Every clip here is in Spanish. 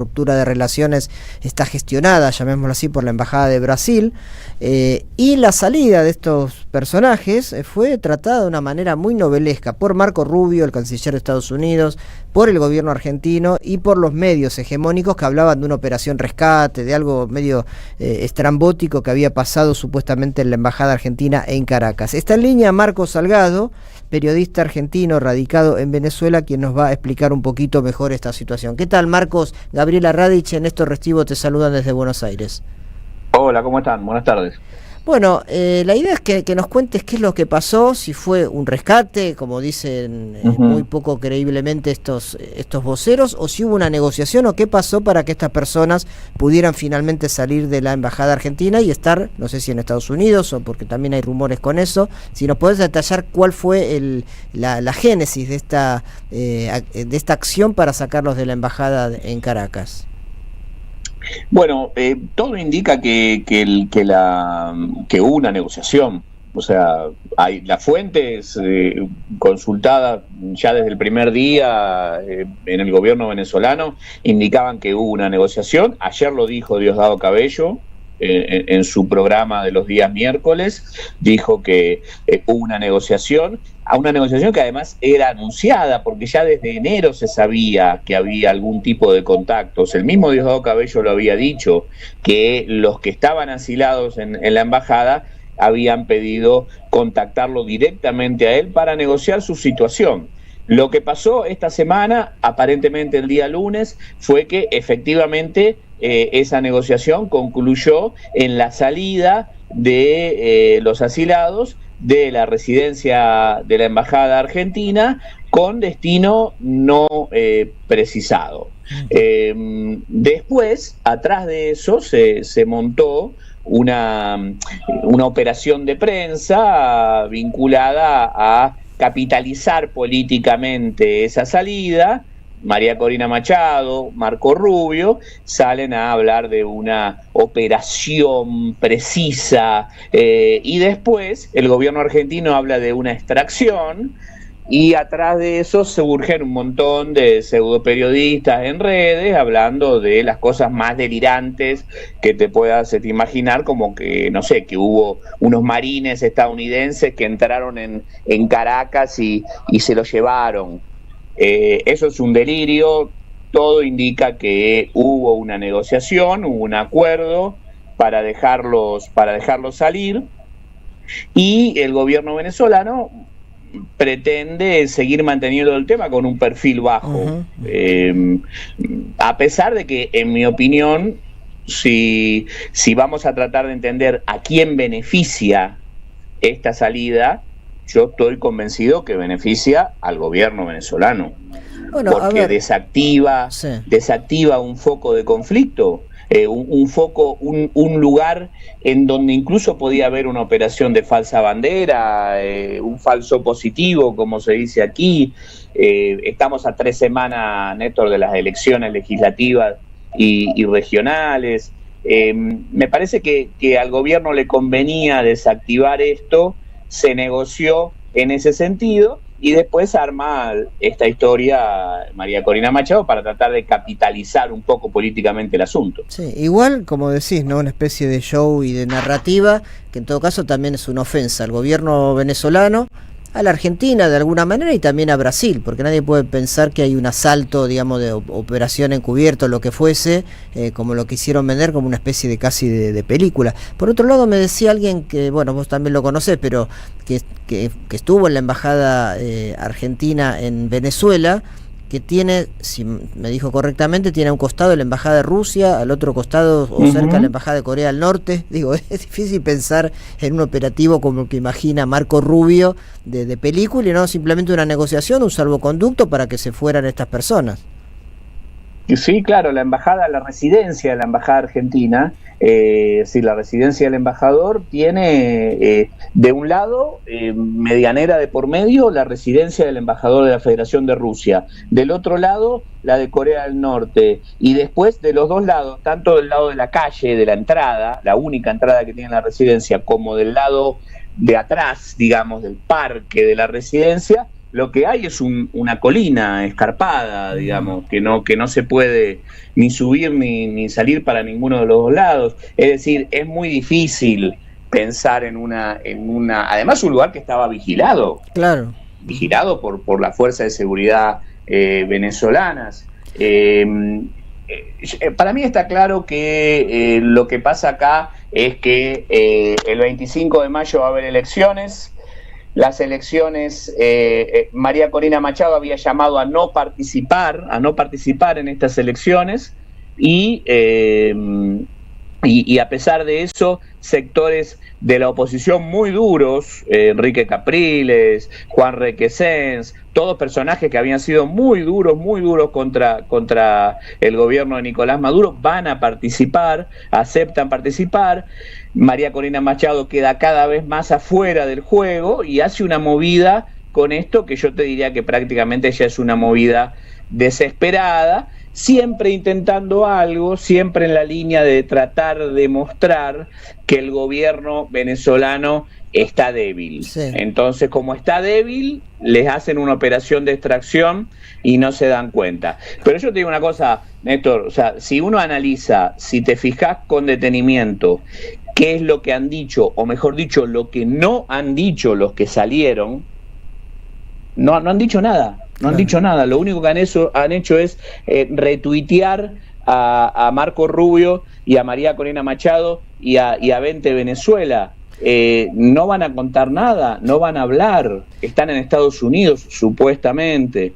ruptura de relaciones está gestionada, llamémoslo así, por la Embajada de Brasil, y la salida de estos personajes fue tratada de una manera muy novelesca por Marco Rubio, el canciller de Estados Unidos, por el gobierno argentino y por los medios hegemónicos que hablaban de una operación rescate, de algo medio estrambótico que había pasado supuestamente en la Embajada Argentina en Caracas. Está en línea Marcos Salgado, periodista argentino radicado en Venezuela, quien nos va a explicar un poquito mejor esta situación. ¿Qué tal, Marcos? Gabriela Radich, Néstor Restivo te saludan desde Buenos Aires. Hola, ¿cómo están? Buenas tardes. Bueno, la idea es que nos cuentes qué es lo que pasó, si fue un rescate, como dicen muy poco creíblemente estos voceros, o si hubo una negociación, o qué pasó para que estas personas pudieran finalmente salir de la Embajada Argentina y estar, no sé si en Estados Unidos, o porque también hay rumores con eso. Si nos podés detallar cuál fue la génesis de esta acción para sacarlos de la Embajada en Caracas. Bueno, todo indica que hubo una negociación. O sea, hay las fuentes consultadas ya desde el primer día en el gobierno venezolano indicaban que hubo una negociación. Ayer lo dijo Diosdado Cabello en su programa de los días miércoles, dijo que hubo una negociación que además era anunciada, porque ya desde enero se sabía que había algún tipo de contactos. El mismo Diosdado Cabello lo había dicho, que los que estaban asilados en la embajada habían pedido contactarlo directamente a él para negociar su situación. Lo que pasó esta semana, aparentemente el día lunes, fue que efectivamente esa negociación concluyó en la salida de los asilados de la residencia de la Embajada Argentina con destino no precisado. Después, atrás de eso, se montó una operación de prensa vinculada a capitalizar políticamente esa salida. María Corina Machado, Marco Rubio, salen a hablar de una operación precisa y después el gobierno argentino habla de una extracción y atrás de eso surgen un montón de pseudoperiodistas en redes hablando de las cosas más delirantes que te puedas imaginar, como que, no sé, que hubo unos marines estadounidenses que entraron en Caracas y se los llevaron. Eso es un delirio. Todo indica que hubo una negociación, hubo un acuerdo para dejarlos salir, y el gobierno venezolano pretende seguir manteniendo el tema con un perfil bajo. A pesar de que, en mi opinión, si vamos a tratar de entender a quién beneficia esta salida, yo estoy convencido que beneficia al gobierno venezolano, porque desactiva un foco de conflicto, un lugar en donde incluso podía haber una operación de falsa bandera, un falso positivo, como se dice aquí. Estamos a 3 semanas, Néstor, de las elecciones legislativas y regionales. Me parece que al gobierno le convenía desactivar esto. Se negoció en ese sentido y después arma esta historia María Corina Machado para tratar de capitalizar un poco políticamente el asunto. Sí, igual, como decís, ¿no? Una especie de show y de narrativa que en todo caso también es una ofensa al gobierno venezolano, a la Argentina de alguna manera y también a Brasil, porque nadie puede pensar que hay un asalto, digamos, de operación encubierto, lo que fuese, como lo quisieron vender, como una especie de casi de película. Por otro lado, me decía alguien que, bueno, vos también lo conocés, pero que estuvo en la Embajada Argentina en Venezuela, que tiene, si me dijo correctamente, tiene a un costado la Embajada de Rusia, al otro costado o cerca la Embajada de Corea del Norte. Digo, es difícil pensar en un operativo como el que imagina Marco Rubio de película y no simplemente una negociación, un salvoconducto para que se fueran estas personas. Sí, claro, la residencia de la Embajada Argentina, la residencia del embajador tiene de un lado, medianera de por medio, la residencia del embajador de la Federación de Rusia, del otro lado la de Corea del Norte, y después de los dos lados, tanto del lado de la calle, de la entrada, la única entrada que tiene la residencia, como del lado de atrás, digamos, del parque de la residencia, lo que hay es una colina escarpada, digamos, que no se puede ni subir ni salir para ninguno de los dos lados. Es decir, es muy difícil pensar en una además un lugar que estaba vigilado. Claro. Vigilado por la fuerza de seguridad venezolanas. Para mí está claro que lo que pasa acá es que el 25 de mayo va a haber elecciones. Las elecciones, María Corina Machado había llamado a no participar en estas elecciones y a pesar de eso, sectores de la oposición muy duros, Enrique Capriles, Juan Requesens, todos personajes que habían sido muy duros contra el gobierno de Nicolás Maduro, van a participar, aceptan participar. María Corina Machado queda cada vez más afuera del juego y hace una movida con esto que yo te diría que prácticamente ya es una movida desesperada, siempre intentando algo, siempre en la línea de tratar de mostrar que el gobierno venezolano está débil. Sí. Entonces, como está débil, les hacen una operación de extracción y no se dan cuenta. Pero yo te digo una cosa, Néstor, o sea, si uno analiza, si te fijas con detenimiento, qué es lo que han dicho, o mejor dicho, lo que no han dicho los que salieron, no han dicho nada. No han dicho nada, lo único que han hecho es retuitear a Marco Rubio y a María Corina Machado y a Vente Venezuela. No van a contar nada, no van a hablar, están en Estados Unidos supuestamente,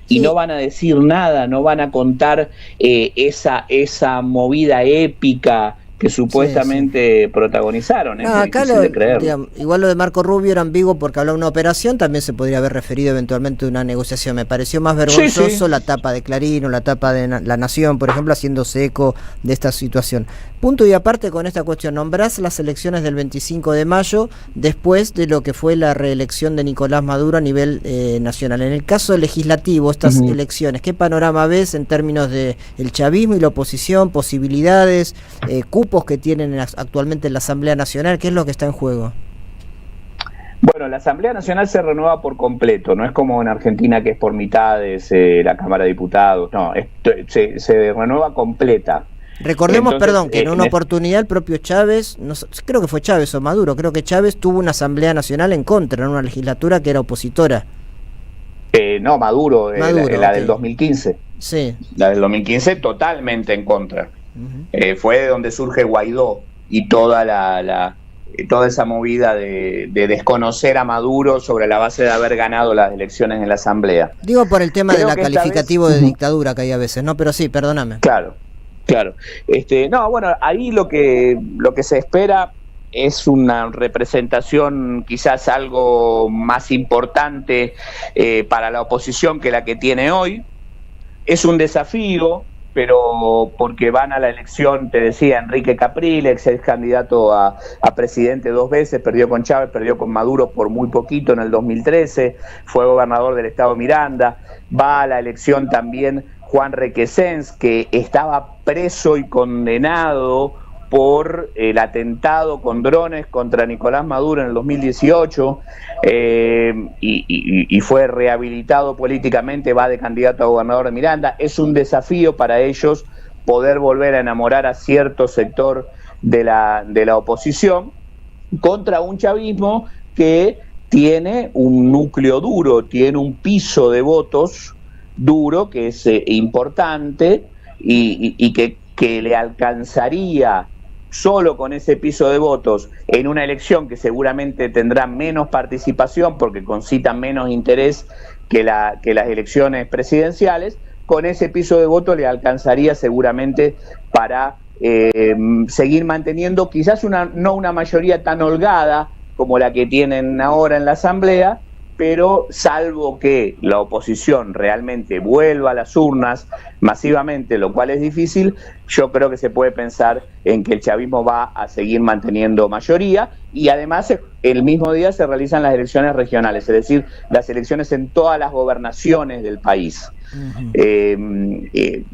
y no van a decir nada, no van a contar esa movida épica que supuestamente protagonizaron. No, acá digamos, igual lo de Marco Rubio era ambiguo porque hablaba de una operación, también se podría haber referido eventualmente a una negociación. Me pareció más vergonzoso la tapa de Clarín o la tapa de La Nación, por ejemplo, haciéndose eco de esta situación. Punto y aparte con esta cuestión, nombrás las elecciones del 25 de mayo después de lo que fue la reelección de Nicolás Maduro a nivel nacional. En el caso legislativo, estas elecciones, ¿qué panorama ves en términos de el chavismo y la oposición, posibilidades, cupos que tienen actualmente en la Asamblea Nacional? ¿Qué es lo que está en juego? Bueno, la Asamblea Nacional se renueva por completo, no es como en Argentina que es por mitades la Cámara de Diputados, no, se renueva completa. Recordemos, entonces, que en una oportunidad el propio Chávez, no, creo que fue Chávez o Maduro, creo que Chávez tuvo una Asamblea Nacional en contra, en una legislatura que era opositora. No, Maduro, la del 2015. Sí. La del 2015 totalmente en contra. Fue de donde surge Guaidó y toda esa movida de desconocer a Maduro sobre la base de haber ganado las elecciones en la Asamblea. Digo por el tema del calificativo de dictadura que hay a veces, ¿no? Pero sí, perdóname. Claro. No, bueno, ahí lo que se espera es una representación quizás algo más importante para la oposición que la que tiene hoy. Es un desafío, pero porque van a la elección, te decía, Enrique Capriles, ex candidato a presidente 2 veces, perdió con Chávez, perdió con Maduro por muy poquito en el 2013, fue gobernador del estado Miranda. Va a la elección también Juan Requesens, que estaba preso y condenado por el atentado con drones contra Nicolás Maduro en el 2018 y fue rehabilitado políticamente, va de candidato a gobernador de Miranda. Es un desafío para ellos poder volver a enamorar a cierto sector de la oposición contra un chavismo que tiene un núcleo duro, tiene un piso de votos duro que es importante y que le alcanzaría solo con ese piso de votos en una elección que seguramente tendrá menos participación porque concita menos interés que las elecciones presidenciales. Con ese piso de votos le alcanzaría seguramente para seguir manteniendo quizás no una mayoría tan holgada como la que tienen ahora en la Asamblea, pero salvo que la oposición realmente vuelva a las urnas masivamente, lo cual es difícil, yo creo que se puede pensar en que el chavismo va a seguir manteniendo mayoría y además el mismo día se realizan las elecciones regionales, es decir, las elecciones en todas las gobernaciones del país.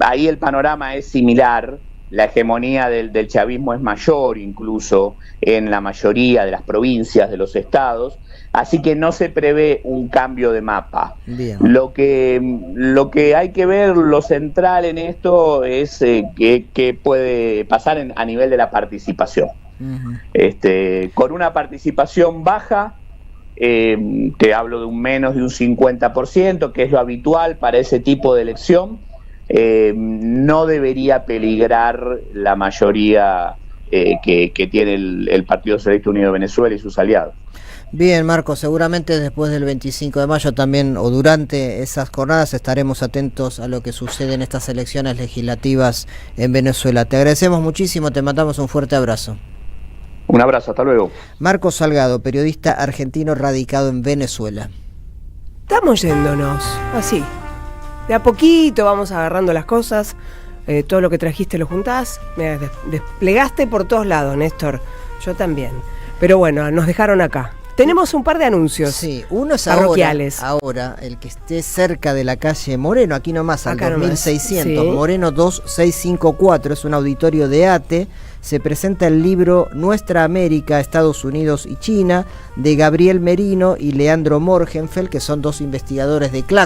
Ahí el panorama es similar, la hegemonía del chavismo es mayor incluso en la mayoría de las provincias de los estados, así que no se prevé un cambio de mapa. Bien. Lo que hay que ver, lo central en esto es qué puede pasar a nivel de la participación. Con una participación baja, te hablo de un menos de un 50%, que es lo habitual para ese tipo de elección, no debería peligrar la mayoría que tiene el Partido Socialista Unido de Venezuela y sus aliados. Bien, Marcos, seguramente después del 25 de mayo también, o durante esas jornadas, estaremos atentos a lo que sucede en estas elecciones legislativas en Venezuela. Te agradecemos muchísimo, te mandamos un fuerte abrazo. Un abrazo, hasta luego. Marcos Salgado, periodista argentino radicado en Venezuela. Estamos yéndonos, así. De a poquito vamos agarrando las cosas. Todo lo que trajiste lo juntás. Me desplegaste por todos lados, Néstor. Yo también. Pero bueno, nos dejaron acá. Tenemos un par de anuncios. Sí, uno es parroquiales. Ahora, el que esté cerca de la calle Moreno, aquí nomás, al acá 2600, nomás, sí. Moreno 2654, es un auditorio de ATE. Se presenta el libro Nuestra América, Estados Unidos y China, de Gabriel Merino y Leandro Morgenfeld, que son dos investigadores de CLAC.